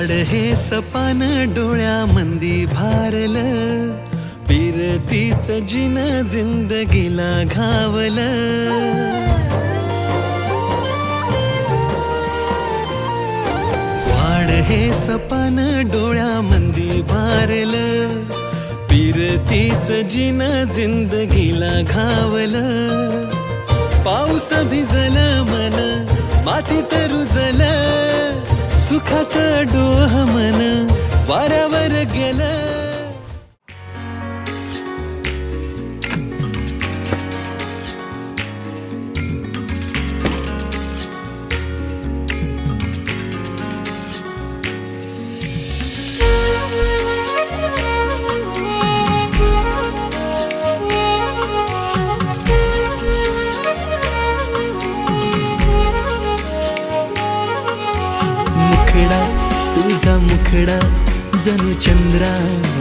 वाड हे सपान डोळ्यामंदी भारलं, पिरतीच जिन जिंदगीला घावलं. वाड हे सपान डोळ्यामंदी भारलं, पिरतीच जिन जिंदगीला घावलं. पाऊस भिजल मन मातीत रुजलं, सुखाचं डोह मन वाऱ्यावर गेलं. मुखडा तुझा मुखडा जणू चंद्रा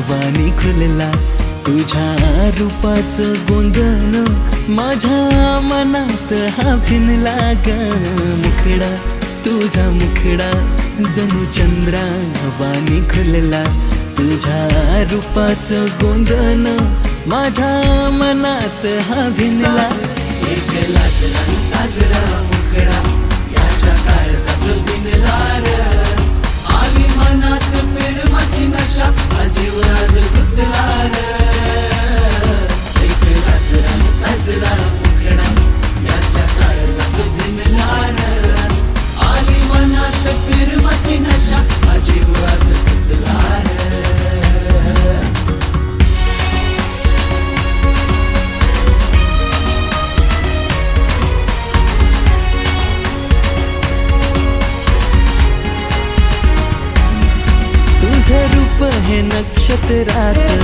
वाणी खुलला, तुझ्या रूपाचं गोंधन माझ्या मनात हा भिनला ग. मुखडा तुझा मुखडा जणू चंद्रा वाणी खुलला, तुझ्या रूपाचं गोंधन माझ्या मनात हा भिनला. एक लाजला साजरा मुखडा याच्या काळजात भिनला रे, आली मनात प्रेमाची नशा अजीव राज गुंतला रे. एक लाजला साजरा मुखडा याच्या काळजात भिनला रे, आली मनात प्रेमाची नशा अजीव राज गुंतला रे. तुझं रूप हे नक्षत्राचं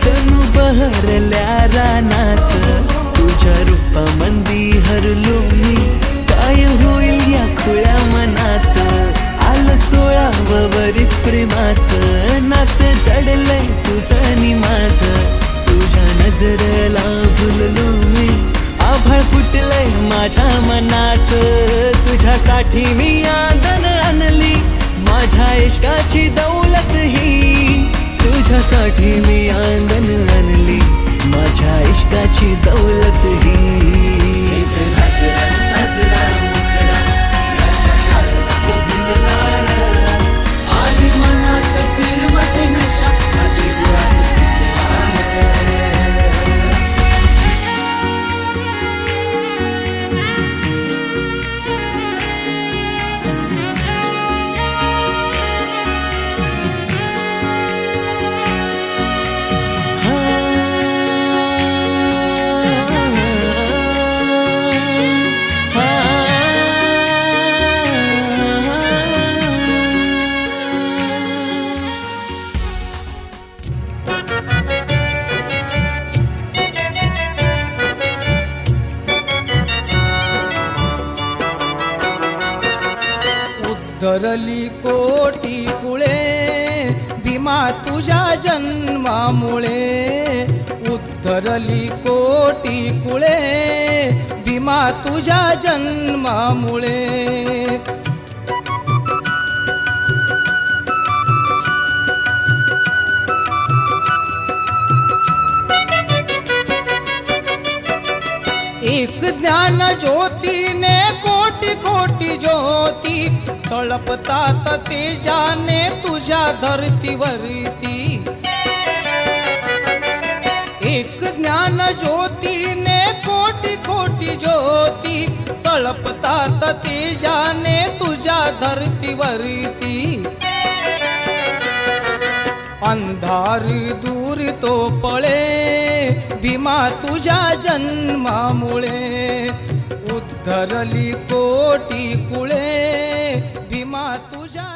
जणू बहरल्या रानाचं, तुझ्या रूपामंदी हरलो मी काय होईल या खुळ्या मनाचं. आलं 16वं वरीस प्रेमाचं नातं जडलंय तुझं नि माझं, तुझ्या नजरेला भुललो मी आभाळ फुटलंय माझ्या मनाचं. तुझ्यासाठी मी आदन आणली माझ्या इश्काची दौलत ही, तुझ्यासाठी मी आंगण आणली माझ्या इश्काची दौलत ही. आली मनात प्रेमाची नशा अजीव राज धरली कोटी कुळे भीमा तुझ्या जन्मामुळे, उद्धरली कोटी कुळे भीमा तुझ्या जन्मामुळे. एक ज्ञान ज्योतीने कोटी कोटी ज्योती, तळपतात तेजाने तुझ्या धरतीवरती. एक ज्ञान ज्योतीने कोटी कोटी ज्योती, तळपतात तेजाने तुझ्या धरतीवरती. अंधार दूर तो पळे भीमा तुझ्या जन्मामुळे, उद्धरली कोटी कुळे भीमा तुझ्या.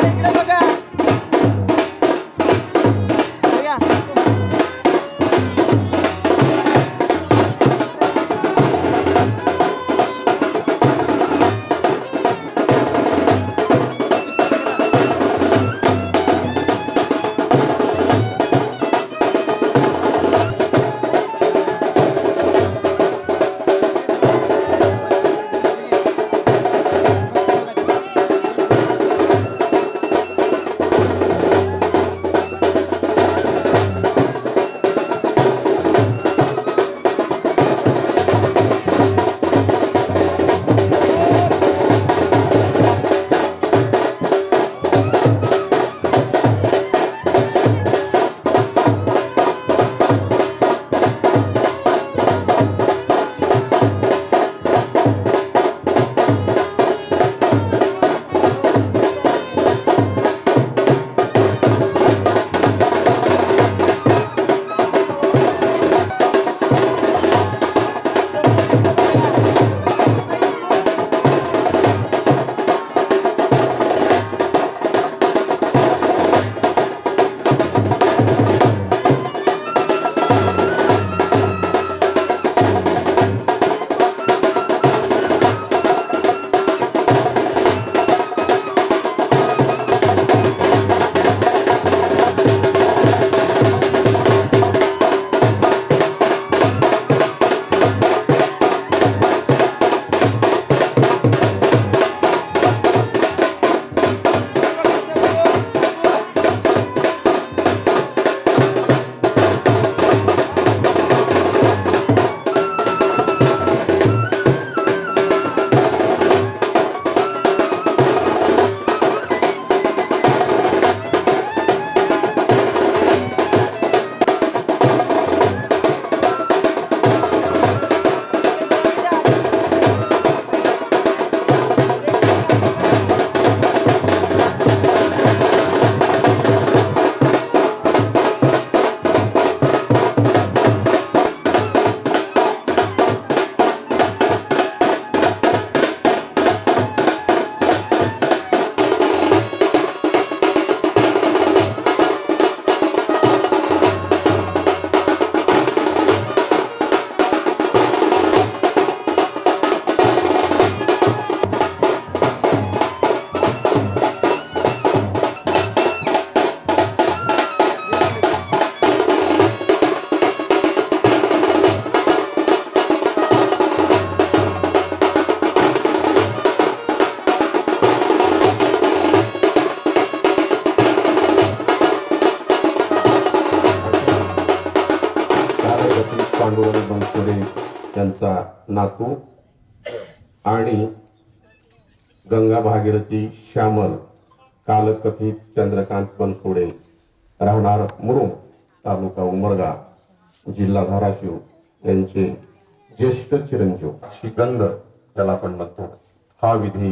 इकडे बघा. या. पांडुरंग बनसोडे त्यांचा नातू आणि गंगा भागीरथी श्यामल कालकथित चंद्रकांत बनसोडे राहणार मुरुम तालुका उमरगा जिल्हा धाराशिव यांचे ज्येष्ठ चिरंजीव श्रीगंध त्याला आपण म्हणतो हा विधी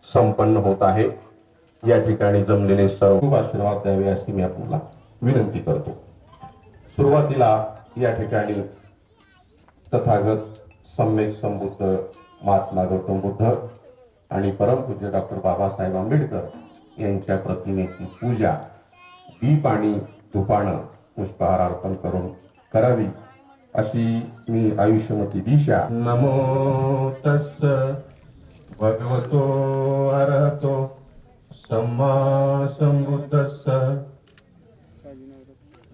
संपन्न होत आहे। या ठिकाणी जमलेले सर्व आशीर्वाद द्यावे अशी मी आपल्याला विनंती करतो। सुरुवातीला या ठिकाणी तथागत सम्यक संबुद्ध महात्मा गौतम बुद्ध आणि परमपूज्य डॉक्टर बाबासाहेब आंबेडकर यांच्या प्रतिमेची पूजा दीप आणि धुपानं पुष्पहार अर्पण करून करावी अशी मी आयुष्यमती दिशा। नमो तस्स भगवतो अरहतो सम्मा संबुद्धस्स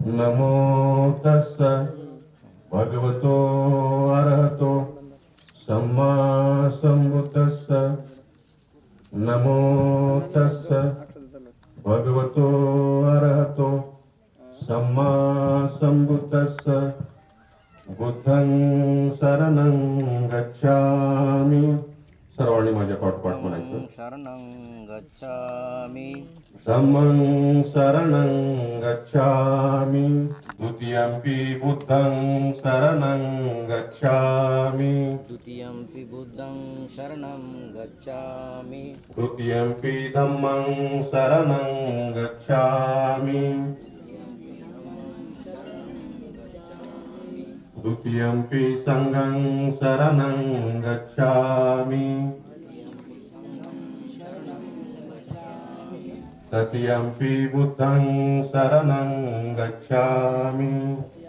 नमो तस्स भगवतो अरहतो सम्मा संबुद्धस्स नमो तस्स भगवतो अरहतो सम्मा संबुद्धस्स बुद्धं शरणं गच्छामि। सर्वांनी माझ्या पाठोपाठ म्हणायचं शरणं गच्छामि धम्मं शरणं गच्छामि द्वितीयंपि बुद्धं शरणं गच्छामि द्वितीयंपि बुद्धं शरणं गच्छामि तृतीयंपि धम्मं शरणं गच्छामि द्वितीयंपि संघं शरणं गच्छामि ततियम्पि बुद्धं शरणं गच्छामि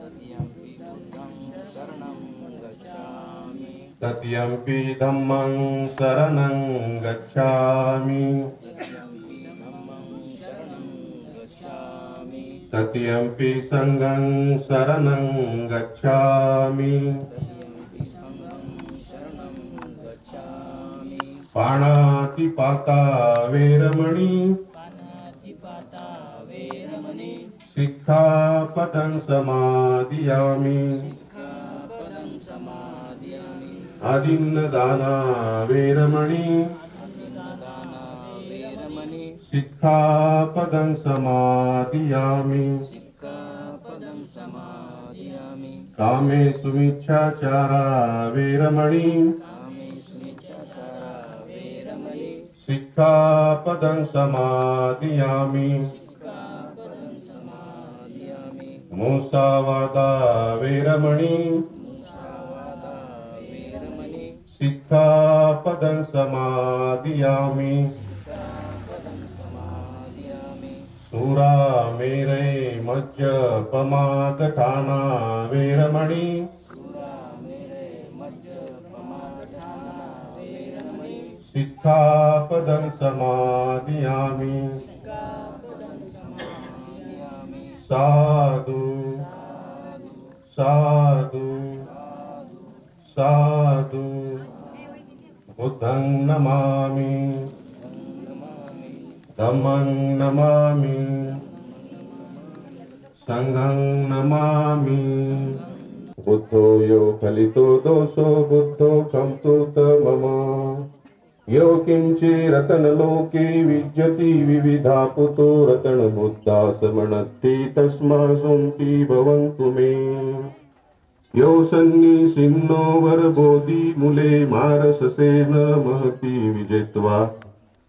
तदीयम्पि बुद्धं शरणं गच्छामि ततियम्पि धम्मं शरणं गच्छामि तदीयम्पि धम्मं शरणं गच्छामि ततियम्पि संघं शरणं गच्छामि तदीयम्पि संघं शरणं गच्छामि पाणातिपाता वेरमणि पानातिपाता वेरमणि सिक्खापदं समादियामि सिक्खापदं समादयामि आदिन्नदाना वेरमणि दाना वेरमणि सिक्खापदं समादियामि सिक्खापदं समादयामि कामेषु मिच्छाचारा वेरमणि कामेषु मिच्छाचारा वेरमणि सिक्खापदं समादियामि सिक्खापदं समादयामि मुसावादा वेरमणि मुसावादा वेरमणि सिक्खापदं समादियामि सिक्खापदं समादयामि सुरामेरै मज्जपमादठाना वेरमणि सुरामेरे मज्जपमादठाना वेरमणि सिक्खापदं समादियामि सिक्खापदं समादयामि साधु साधु साधु बुद्धं नमामि धम्मं नमामि संघं नमामि बुद्धो यो फलितो दोषो बुद्धो कम्तुत मम यो किञ्चिरतनलोके विद्यति विविधा पुतो रतनबुद्धा समणत्ति तस्मासुन्ति भवन्तु मे यो सन्निसिन्नो वरबोधि मूले मारससेन महति विजित्वा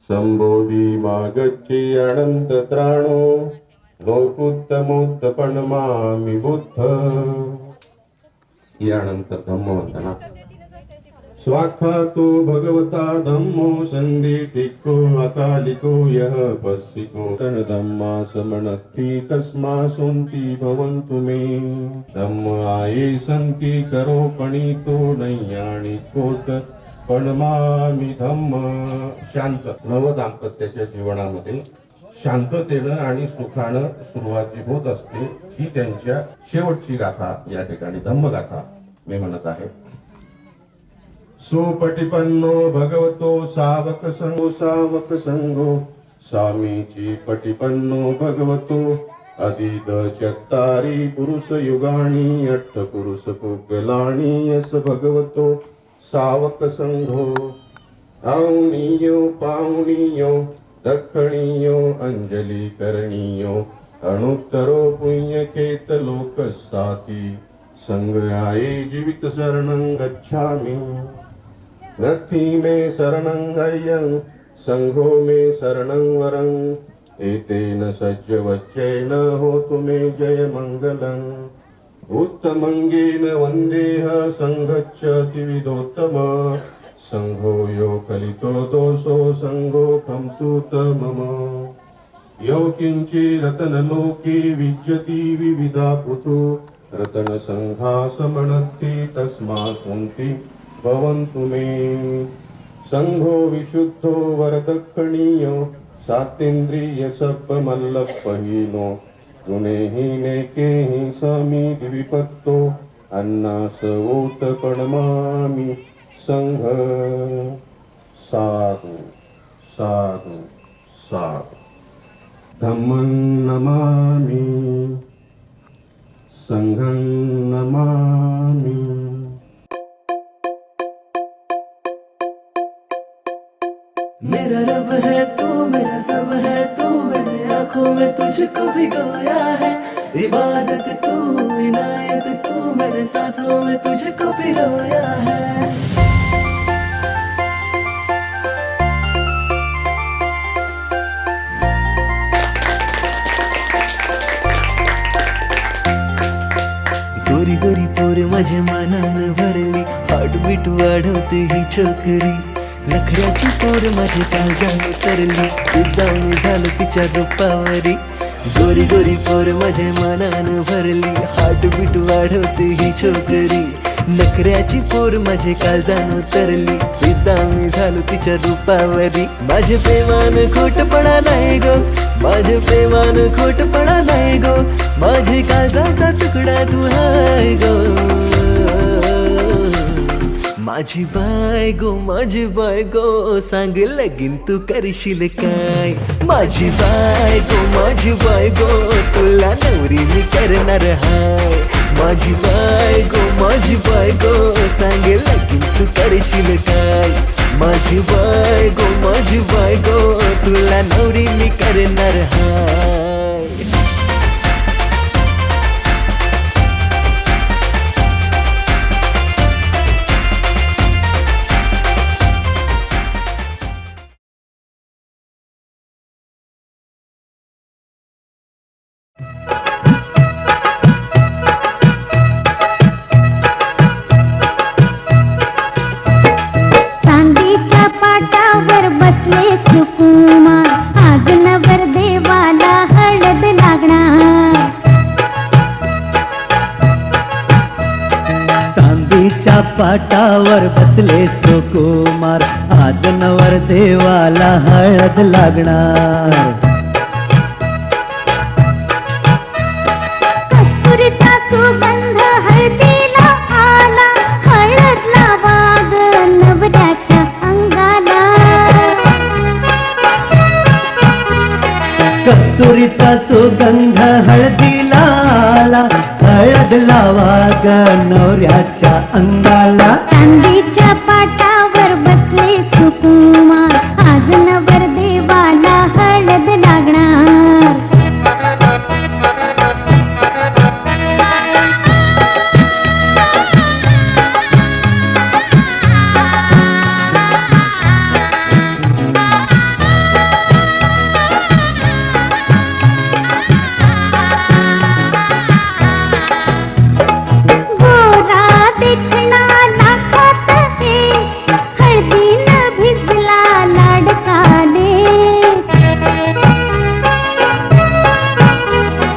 संबोधि मागच्छे अनन्तत्राणो लोकोत्तमोत्तपन्नमामि बुद्ध ही अनंत धम्म वंदना स्वाख्यातो भगवता धम्मो संदेतिको अकालिको यः पस्सिको तन धम्मा समणत्ति तस्मासुन्ति भवन्तु मे धम्म आये सन्ति करो पणितो नैयाणिकोत पणमामि धम्म शांत नव दाम्पत्याच्या जीवनामध्ये शांततेनं आणि सुखानं सुरुवाती होत असते ही त्यांच्या शेवटची गाथा या ठिकाणी धम्मगाथा मी म्हणत आहे सुपटिपन्नो भगवतो सावक संगो स्वामीची पटिपन्नो भगवतो अदिद चत्तारी पुरुष युगाणी अट्ठ पुरुष पुगलाणी यस भगवतो सावक संघो आवणीयो पावणीयो दखणीयो अंजली करणीयो अणुत्तरो पुण्यकेत लोक साती संग आये जीवित शरणं गच्छामि रथी मे शरणं गय्यं संघो मे शरणं वरं एतेन सज्ज वच्चेन होतु मे जय मंगलं उत्तमंगेन वन्देह संगच्छति विदोत्तम संघो यो कलितो दोषो संघो कम्तुत मम यो किंचि रतनलोके विद्यति विविधा पुतो रतन संघा समणत्ति तस्मासुन्ति भवन्तु मे संघो विशुद्धो वरदक्षिणीयो सातेन्द्रिय सप्पमल्लपहीनो गुणेहीने केहि समिति विपत्तो अन्नास ऊत पणमामि संघ साधु साधु साधु धम्मं नमामि संघं नमामि मेरा रब है तू मेरा सब है तू मेरे आंखों में तुझको भिगोया है इबादत तू इनायत तू मेरे सांसों में तुझको पिरोया है गोरी गोरी पोर माझ्या मनानं भरली हार्टबीट वाढवते ही छोकरी नखऱ्याची पोर माझी काळजाने तरली फिदावणी झालो तिच्या रूपावरी गोरी गोरी पोर माझ्या मनानं भरली हार्ट बीट वाढवते ही छोकरी नखऱ्याची पोर माझे काळजानं तरली फिदावणी झालो तिच्या रूपावरी माझे प्रेमानं खोटपणा नाही गो माझे प्रेमानं खोटपणा नाही गो माझे काळजाचा तुकडा तू हाय गो माझी बायको सांग लगीन तू करशील काय माझी बायको तुला नवरी मी करणार हाय माझी बायको सांग लगीन तू करशील काय माझी बायको तुला नवरी मी करणार हाय चांदीच्या पाटावर बसले सुकुमार आज नवर देवाला हळद लागणार चांदीच्या पाटावर बसले सुकुमार आज नवर देवाला हळद लागणार कस्तुरीचा सुगंध हळदीला आला हळद लावा ग नवऱ्याच्या अंगाला कस्तुरीचा सुगंध हळदीला आला हळद लावा ग नवऱ्याच्या अंगाला चांदीच्या पाटावर बसले सुकुमार आज नवर देवाला हळद लागणार गोरा देखणा लाखात हे हळदीनं भिजला लाडकाले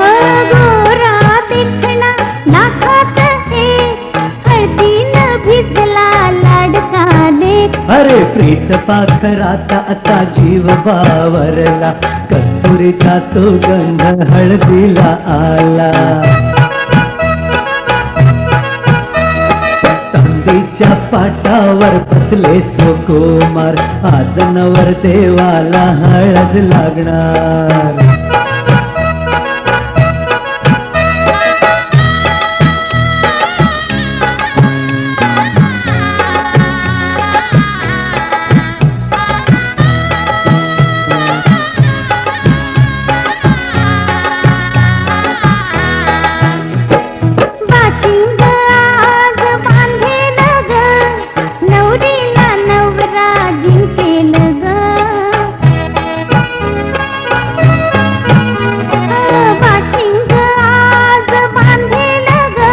गोरा देखणा लाखात हे हळदीनं भिजला लाडकाले अरे प्रीत पाखराचा असा जीव बावरला कस्तुरीचा सुगंध हळदीला आला चांदीच्या पाटावर बसले सुकुमार आज नवर देवाला हळद लागणार वाशिंग आज बांधेल ग नवरीला नवरा जिंकेल ग वाशिंग आज बांधेल ग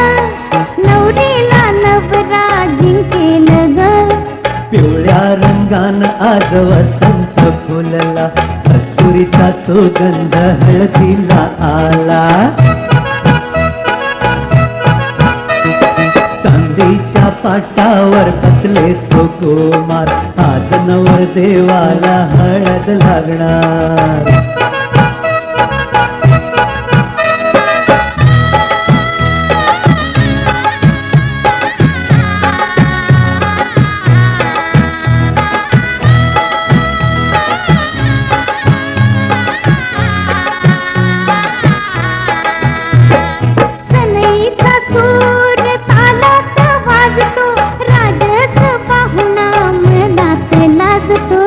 नवरीला नवरा जिंकेल ग पिवळ्या रंगान आज वसंत फुलला कस्तुरीचा सुगंध हळदीला आला चांदीच्या पाटावर बसले सुकुमार आज नवर देवाला हळद लागणार सनईचा सूर तालात वाजतो राजस पाहुणा मनात लाजतो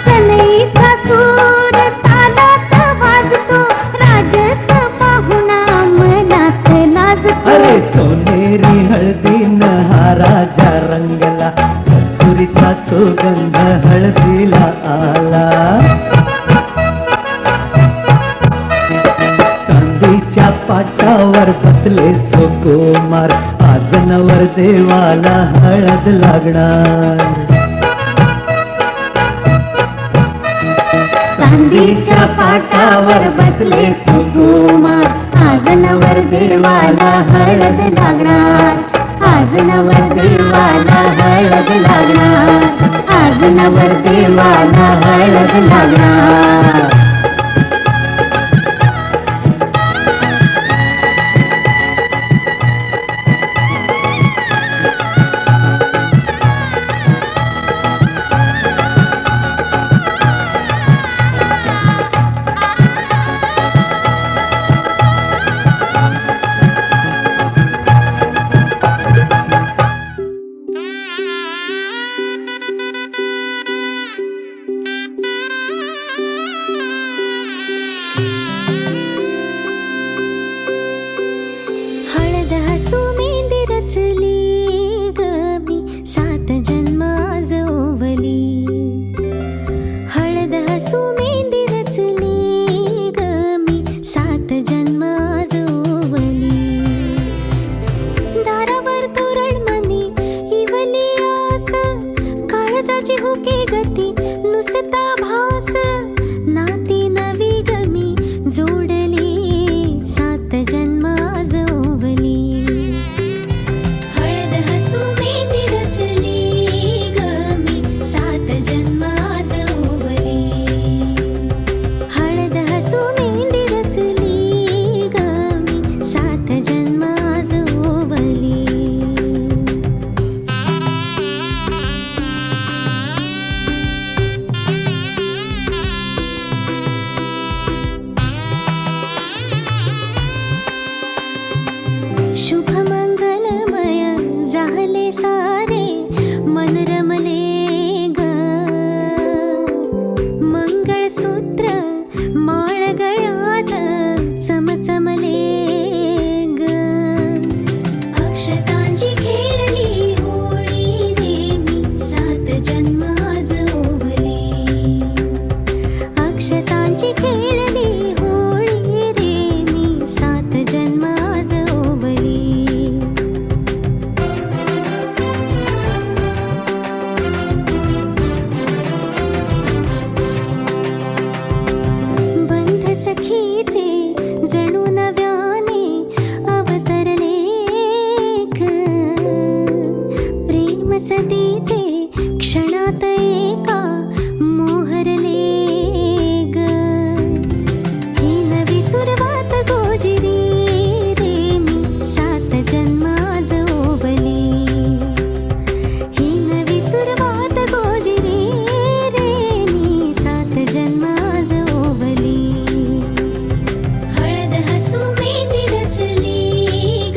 सनईचा सूर तालात वाजतो राजस पाहुणा मनात लाजतो अरे सोनेरी हळदीन हा राजा रंगला कस्तुरीचा सुगंध हळदीला आला चांदीच्या पाटावर बसले सुकुमार आज नवर देवाला लागणार. चांदीच्या पाटावर बसले सुकुमार, आज नवर देवाला हळद लागणार. आज नवर देवाला हळद लागणार. आज नवर देवाला हळद लागणार. हळद हसू मेंदी रचली ग मी, 7 जन्म आज ओवली. हळद हसू मेंदी रचली ग मी, 7 जन्म आज ओवली. दारावर तोरणमणी इवली आस, काळजाची हुके गती नुसता भास. नाती नवी गमी जोडली, 7 जन्म आज ओवली. हळद हसू मेंदी रचली ग मी, 7 जन्म आज ओवली. हळद हसू मेंदी रचली ग मी, 7 जन्म आज ओवली. शुभ मंगलमय झाले सारे, मन रमले ग. मंगळसूत्र माळ गळ्यात चमचमले ग. अक्षतांची खेळली होळी रे मी, 7 जन्म आज ओवली. अक्षतांची खेळली होळी रे मी, 7 जन्म आज ओवली. बंध सखीचे जणू नव्याने अवतरले ग. प्रेम सतीचे क्षणात एका मोहरले ग. ही नवी सुरवात गोजिरी रे मी, 7 जन्म आज ओवली. ही नवी सुरवात गोजिरी रे मी, 7 जन्म आज ओवली. हळद हसू मेंदी रचली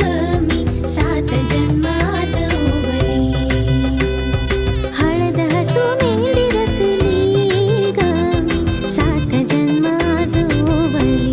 ग मी, 7 जन्म आज ओवली. हळद हसू मेंदी रचली ग मी, 7 जन्म आज ओवली.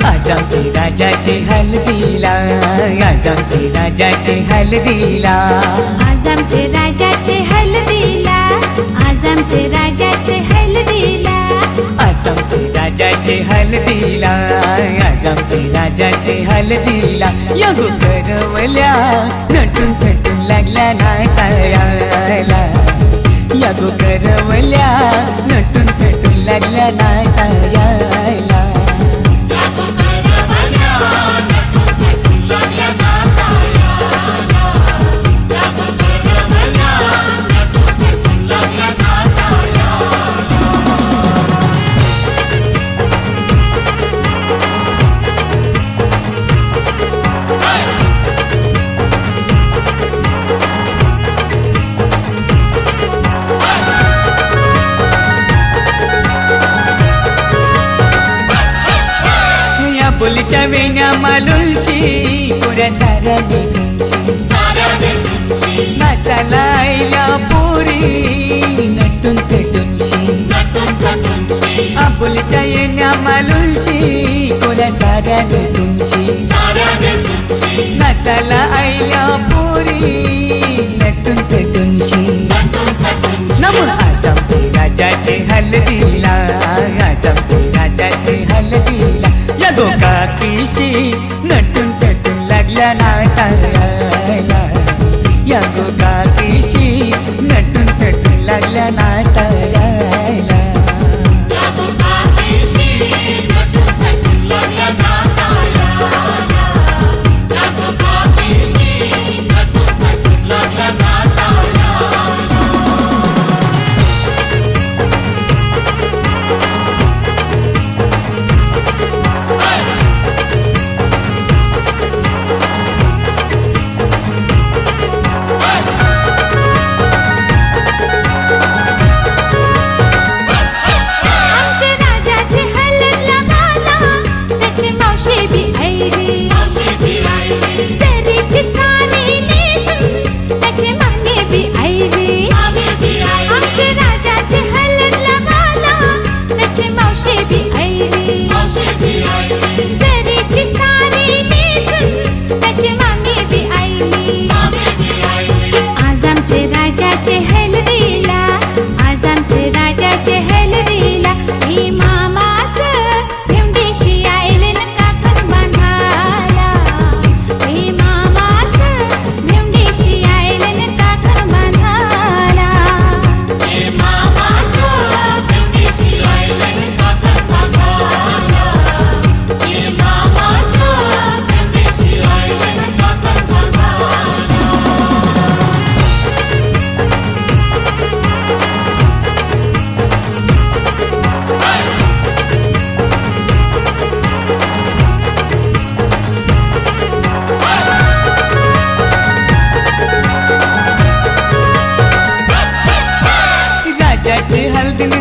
आज आमचे राजाचे हल्दीला, आज आमचे राजाचे हल्दीला. आज आमचे राजाचे हल्दीला, आज आमचे राजाचे हल्दीला. आज आमचे राजाचे हल्दीला, आज आमचे राजाचे हल्दीला. यगो करवल्या नटून थटून लागल्या नाचायला. यगो करवल्या नटून थटून लागल्या नाचायला. आबोलीच्या वेण्या मालुलशी कोऱ्या साऱ्या दिसूनशी नाचायला आईल्या पोरी नटून थटूनशी आबोलीच्या येण्या मालुलशी कोऱ्या साऱ्या दिसूनशी नाचायला आईल्या पोरी नटून थटूनशी नम आज आमचे राजाचे हलदीला आज आमचे राजाचे हलदीला या गोकाकीशी नटून थटून लागल्या नाचायला या गोकाकीशी नटून थटून लागल्या नाचायला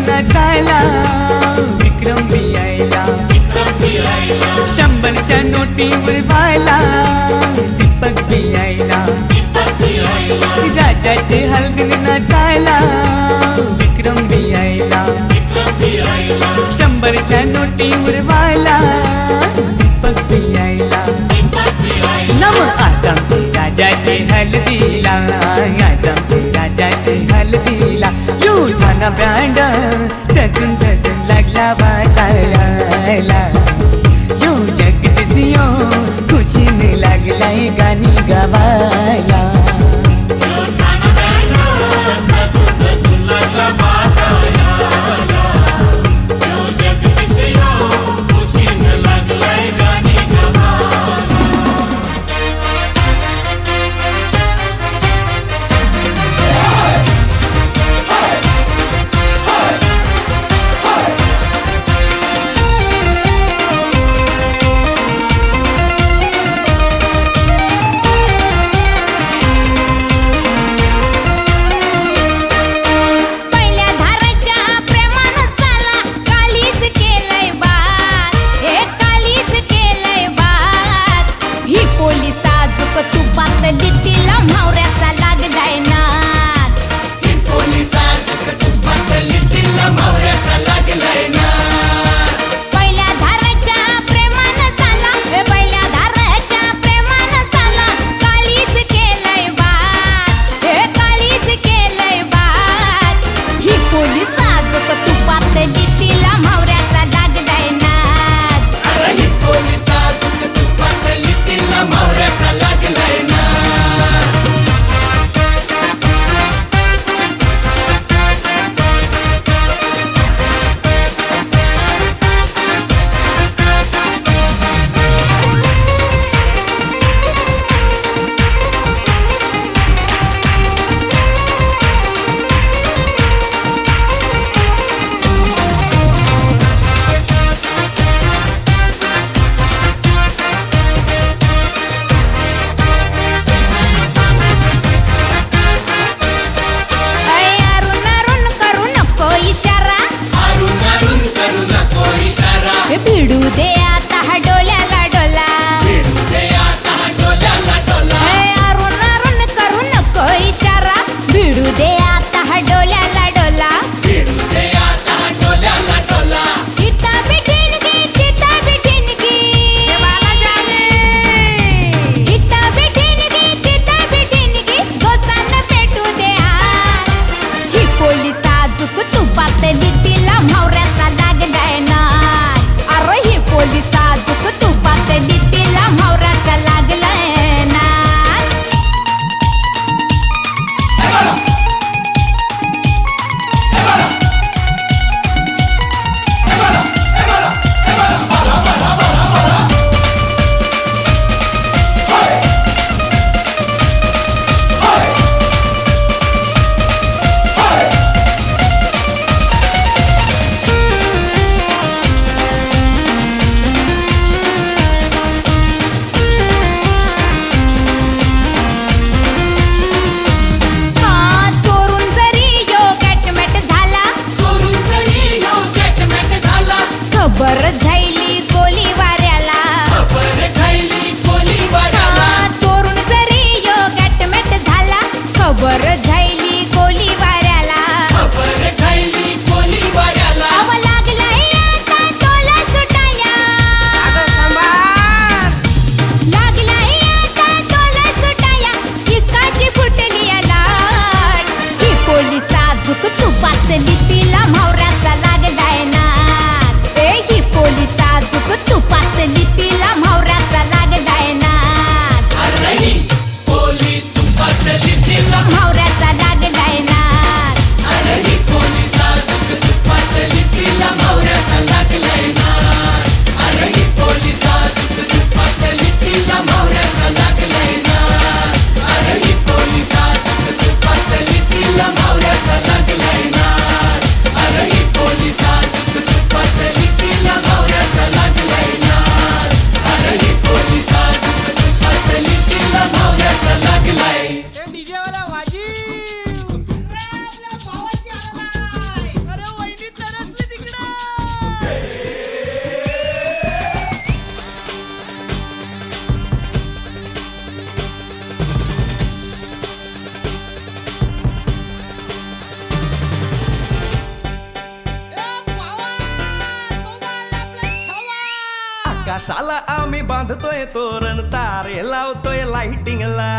नाचायला विक्रम बी यायला 100च्या नोटीवर व्हायला दीपक बी यायला राजाचे हलगीन नाचायला विक्रम बी यायला 100च्या नोटीवर व्हायला दीपक बी यायला नम आज आमचे राजाचे हलदीला आज आमचे राजाचे हलदीला युठाना ब्रँड सजून सजून लागला वाजायला यो जगदीसियो खुशीने लागलाय गाणी गावायला खबर झाली गोली वाऱ्याला खबर झाली कोणी वाऱ्याला चोरून जरी यो गॅटमॅट झाला खबर झाली गोली वाऱ्याला खबर झाली कोणी वाऱ्याला अव लागलाय आता तोला सुटाया लागलाय आता तोला सुटाया किसकाची फुटली लाट ही पोलीस साजूक तू पातली तिला म्हावऱ्याचा लागलाय ना ए ही पोलीस साजूक तू पातली तिला म्हावऱ्याचा लागलाय ना अरे ही पोली तुपातली तिला म्हावऱ्याचा लागलाय ना अरे ही पोलिसात तुपातली तिला मावऱ्याचा लागलाय ना अरे ही पोलिसात तुपातली तिला मावऱ्याचा लागलाय ना अरे ही पोलिसात तुपातली तिला मावऱ्याचा लागलाय ना अरे ही पोलिसात तुपातली तिला मावऱ्याचा लागलाय ना अरे ही पोलिसात तुपातली तिला मावऱ्याचा लागलाय आकाशाला आम्ही बांधतोय तोरण तारे लावतोय लाइटिंगला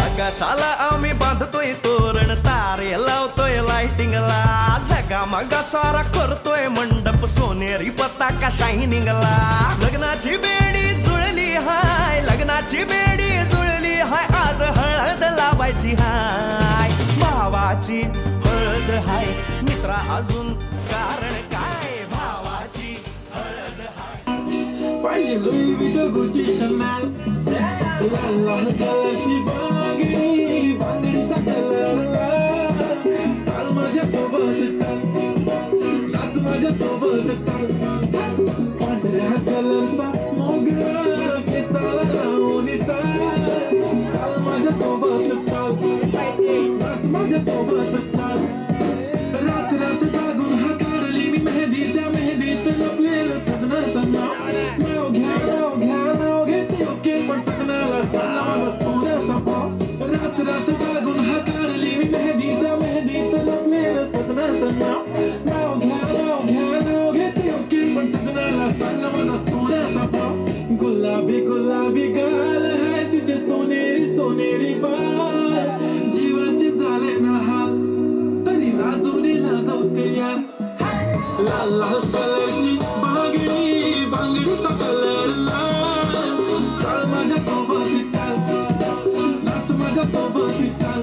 आकाशाला आम्ही बांधतोय तोरण तारे लावतोय लाइटिंगला जगा मगा सारा करतोय मंडप सोनेरी पताका शायनिंगला लग्नाची बेडी जुळली हाय लग्नाची बेडी जुळली हाय आज हळद लावायची हाय भावाची हळद हाय मित्रा अजून कारण काय भावाची हळद हाय पाहिजे लुई विटो गुची शनाल लाल लाल कलरची बांगडी बांगडीचा कलर चाल माझ्या सोबत चाल नाच माझ्या सोबत चाल पांढऱ्या कलरचा मोगरा केसाला लावून चाल माझ्या सोबत चाल नाच माझ्या सोबत चाल रात रात जागून हा काढली मी मेहंदी त्या मेहंदीत लपलेलं सजनाचं नाव नाव घेते ओके पण सजनाला सांगा मला सोन्याचा भाव रात रात जागून हा काढली मी मेहंदी त्या मेहंदीत लपलेलं सजनाचं नाव घेते ओके पण सजनाला सांगा मला सोन्याचा भाव गुलाबी गुलाबी गाल है तिचे सोनेरी सोनेरी बाल जीवाचे झाले ना हाल तरी लाजून लाजवते यार लाल लाल कलरची बांगडी बांगडीचा कलर लाल चाल माझ्या सोबत चाल नाच माझ्या सोबत चाल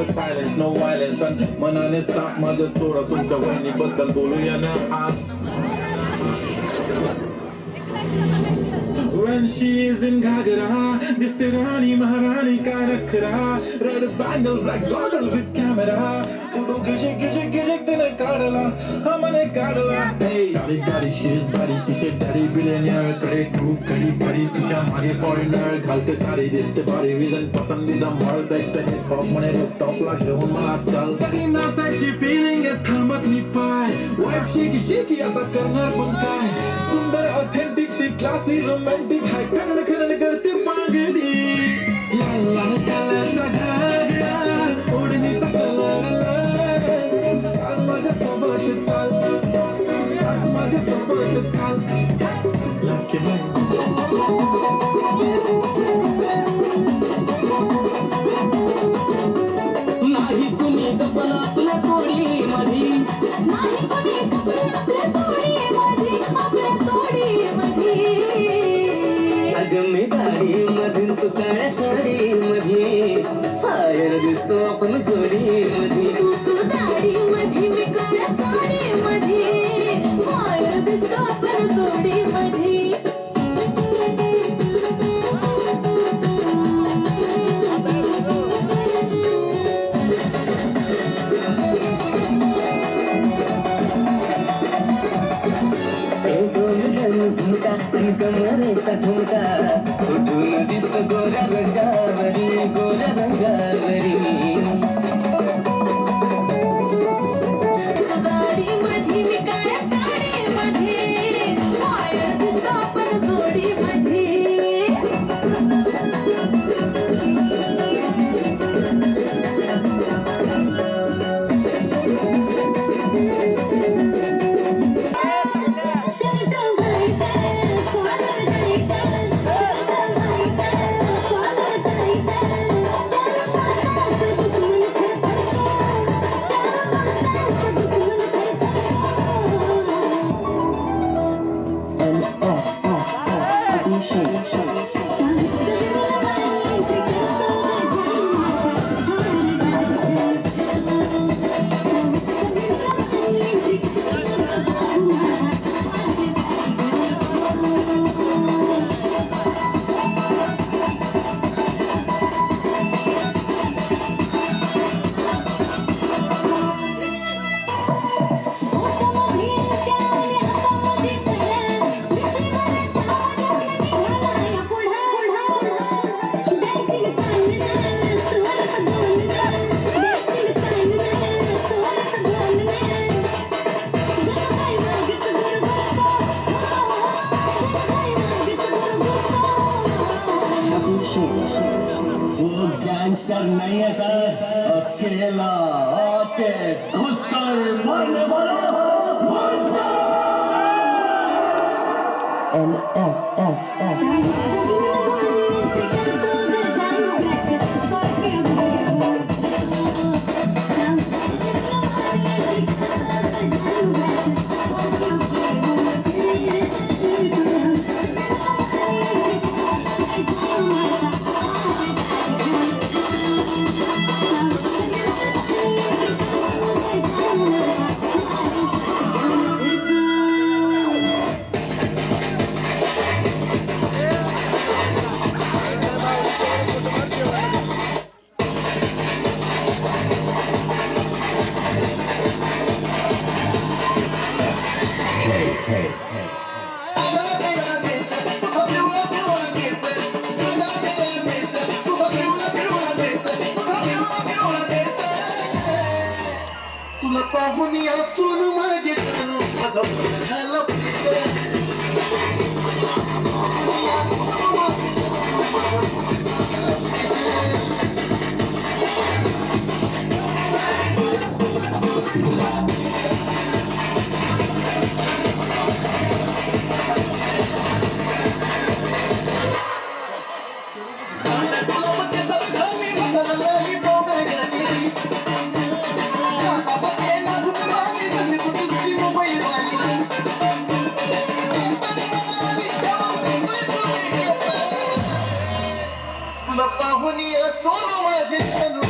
सायलेन्स नो वायलेन्स मनाने साफ माझं सोडा तुमच्या वहिनीबद्दल बोलूया ना आज When she is in Gagara, दिसते राणी महाराणी का नखरा Red bangle, black goggle with camera photo खिचक तिने काढला हा मने काढला गाडी गाडी she is body तिचे डॅडी बिलियनियर कडे खूप खडी पडी तिच्या मागे फॉरेनर घालते साडी दिसते भारी विजन पसंदीदा मॉल देखते हिप हॉप म्हणे टॉपला घेऊन मला चाल गाडी नाचायची फिलिंग आहे थांबत मी पाय वाईफ शेकी आता करणार पण काय सुंदर ऑथेंटिक ती क्लासी रोमॅन्टिक हाय खरड करते बांगडी लाल लाल कलरचा घागरा ओढणीचा कलर लाल माझ्या सोबत चाल आज माझ्या सोबत चाल लकी नाही कुणी कपल आपल्या कोणी मधी नाही कोणी कपडे आपल्या तोडी मध्ये आपल्या तोडी मध्ये अगं मी गाडी मधून तू काळ्या साडी मध्ये फायर दिसतो आपण सोडी मध्ये तू दाढी मध्ये मी काळ्या साडी मध्ये फायर दिसतो आपण जोडी मध्ये झुमका आणि कमरेचा ठुमका उठून दिसतो गोऱ्या रंगावरी गोऱ्या रंगावरी गाडीमध्ये मी काळ्या साडीमध्ये फायर दिसतो आपण जोडीमध्ये shirt white collar tight shirt white collar tight त्याला पाटाचं दुश्मन थरथरतो त्याला पाटाचं दुश्मन गैंगस्टर नहीं है सर, अकेला आके घुसकर मारने वाला तुला पाहून या सोनू माझे माझा झाला तुला पाहून या सोनू माझे